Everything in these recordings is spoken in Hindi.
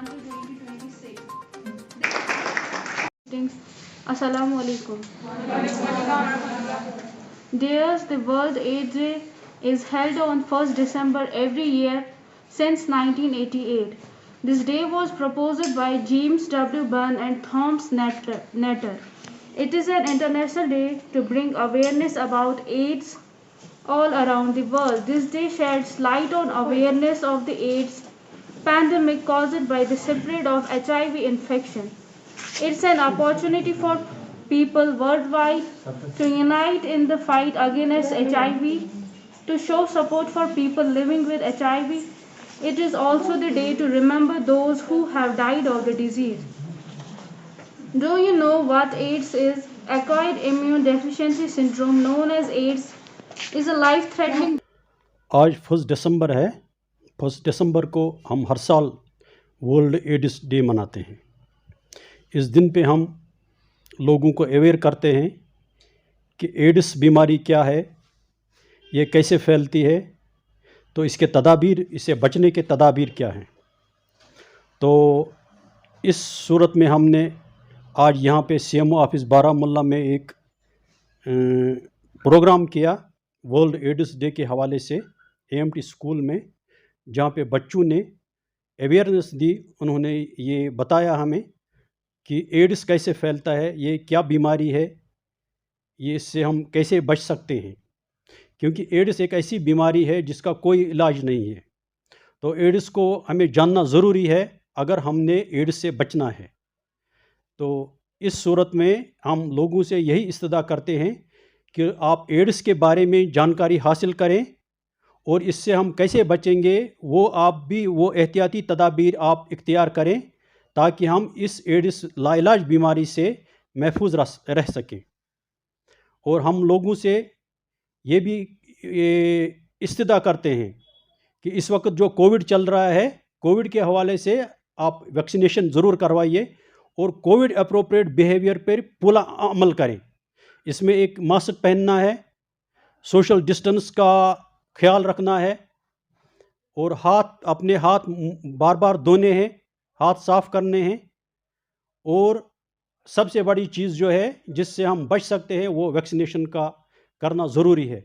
until 2026. Assalamu alaikum. Dears, the World AIDS Day is held on 1st December every year since 1988. This day was proposed by James W. Bunn and Thomas Netter. It is an international day to bring awareness about AIDS all around the world. This day sheds light on awareness of the AIDS pandemic caused by the spread of HIV infection. It's an opportunity for people worldwide to unite in the fight against HIV, to show support for people living with HIV. It is also the day to remember those who have died of the disease. Do you know what AIDS is? Acquired immune deficiency syndrome, known as AIDS, is a life-threatening. आज 1 दिसंबर है। 1 दिसंबर को हम हर साल वर्ल्ड एड्स डे मनाते हैं। इस दिन पे हम लोगों को अवेयर करते हैं कि एड्स बीमारी क्या है, ये कैसे फैलती है, तो इसके तदाबीर, इससे बचने के तदाबीर क्या हैं। तो इस सूरत में हमने आज यहाँ पे CMO ऑफिस बारामुल्ला में एक प्रोग्राम किया वर्ल्ड एड्स डे के हवाले से AMT स्कूल में, जहाँ पे बच्चों ने अवेयरनेस दी। उन्होंने ये बताया हमें कि एड्स कैसे फैलता है, ये क्या बीमारी है, ये इससे हम कैसे बच सकते हैं, क्योंकि एड्स एक ऐसी बीमारी है जिसका कोई इलाज नहीं है। तो एड्स को हमें जानना ज़रूरी है अगर हमने एड्स से बचना है। तो इस सूरत में हम लोगों से यही इस्तदा करते हैं कि आप एड्स के बारे में जानकारी हासिल करें और इससे हम कैसे बचेंगे वो आप भी वो एहतियाती तदाबीर आप इख्तियार करें, ताकि हम इस एड्स लाइलाज बीमारी से महफूज रह सकें। और हम लोगों से ये भी इस्तदा करते हैं कि इस वक्त जो कोविड चल रहा है, कोविड के हवाले से आप वैक्सीनेशन ज़रूर करवाइए और कोविड अप्रोप्रिएट बिहेवियर पर पूरा अमल करें। इसमें एक मास्क पहनना है, सोशल डिस्टेंस का ख्याल रखना है और अपने हाथ बार बार धोने हैं, हाथ साफ़ करने हैं। और सबसे बड़ी चीज़ जो है जिससे हम बच सकते हैं वो वैक्सीनेशन का करना ज़रूरी है।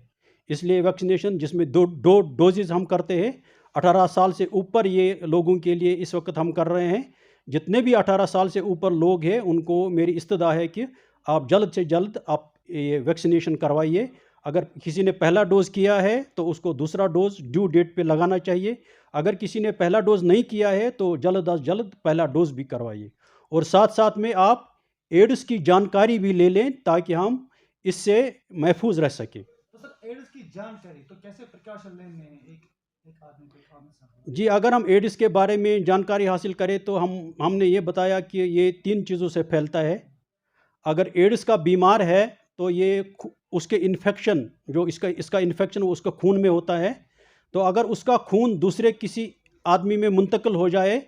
इसलिए वैक्सीनेशन जिसमें दो डोजेज़ हम करते हैं, 18 साल से ऊपर ये लोगों के लिए इस वक्त हम कर रहे हैं। जितने भी 18 साल से ऊपर लोग हैं उनको मेरी इस्तदा है कि आप जल्द से जल्द आप ये वैक्सीनेशन करवाइए। अगर किसी ने पहला डोज़ किया है तो उसको दूसरा डोज़ ड्यू डेट पे लगाना चाहिए। अगर किसी ने पहला डोज़ नहीं किया है तो जल्द अज जल्द पहला डोज़ भी करवाइए। और साथ साथ में आप एड्स की जानकारी भी ले लें ताकि हम इससे महफूज रह सकें। तो सर एड्स की जानकारी तो कैसे प्रिकॉशन लेने हैं एक आदमी को? जी, अगर हम एड्स के बारे में जानकारी हासिल करें तो हमने ये बताया कि ये 3 चीज़ों से फैलता है। अगर एड्स का बीमार है तो ये उसके इन्फेक्शन जो इसका इन्फेक्शन उसका खून में होता है। तो अगर उसका खून दूसरे किसी आदमी में मुंतकिल हो जाए,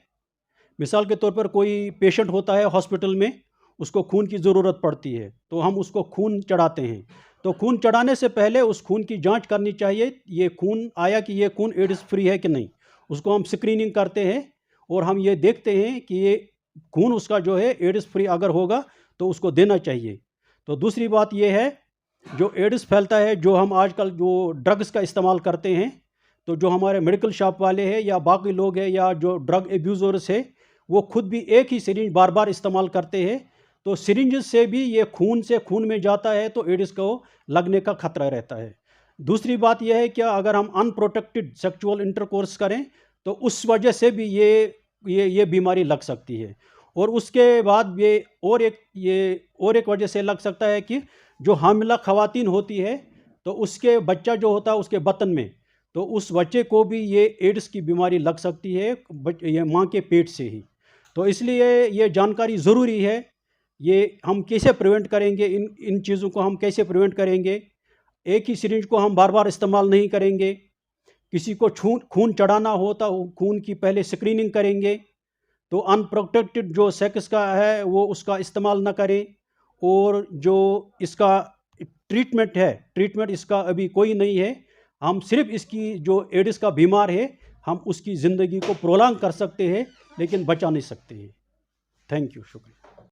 मिसाल के तौर पर कोई पेशेंट होता है हॉस्पिटल में, उसको खून की ज़रूरत पड़ती है तो हम उसको खून चढ़ाते हैं। तो खून चढ़ाने से पहले उस खून की जांच करनी चाहिए, ये खून आया कि ये खून एड्स फ्री है कि नहीं। उसको हम स्क्रीनिंग करते हैं और हम ये देखते हैं कि ये खून उसका जो है एड्स फ्री अगर होगा तो उसको देना चाहिए। तो दूसरी बात ये है, जो एड्स फैलता है, जो हम आजकल जो ड्रग्स का इस्तेमाल करते हैं, तो जो हमारे मेडिकल शॉप वाले हैं या बाकी लोग हैं या जो ड्रग एब्यूज़र्स है, वो खुद भी एक ही सिरिंज बार बार इस्तेमाल करते हैं। तो सिरिंज से भी ये खून में जाता है तो एड्स को लगने का खतरा रहता है। दूसरी बात यह है कि अगर हम अनप्रोटेक्टेड सेक्सुअल इंटरकोर्स करें तो उस वजह से भी ये बीमारी लग सकती है। और उसके बाद ये और एक वजह से लग सकता है कि जो हामिला ख़वातीन होती है तो उसके बच्चा जो होता है उसके बतन में, तो उस बच्चे को भी ये एड्स की बीमारी लग सकती है, ये माँ के पेट से ही। तो इसलिए ये जानकारी ज़रूरी है। ये हम कैसे प्रिवेंट करेंगे, इन चीज़ों को हम कैसे प्रिवेंट करेंगे। एक ही सिरिंज को हम बार बार इस्तेमाल नहीं करेंगे। किसी को खून चढ़ाना हो तो खून की पहले स्क्रीनिंग करेंगे। तो अनप्रोटेक्टेड जो सेक्स का है वो उसका इस्तेमाल ना करें। और जो इसका ट्रीटमेंट इसका अभी कोई नहीं है। हम सिर्फ इसकी जो एड्स का बीमार है हम उसकी ज़िंदगी को प्रोलॉन्ग कर सकते हैं लेकिन बचा नहीं सकते हैं। थैंक यू, शुक्रिया।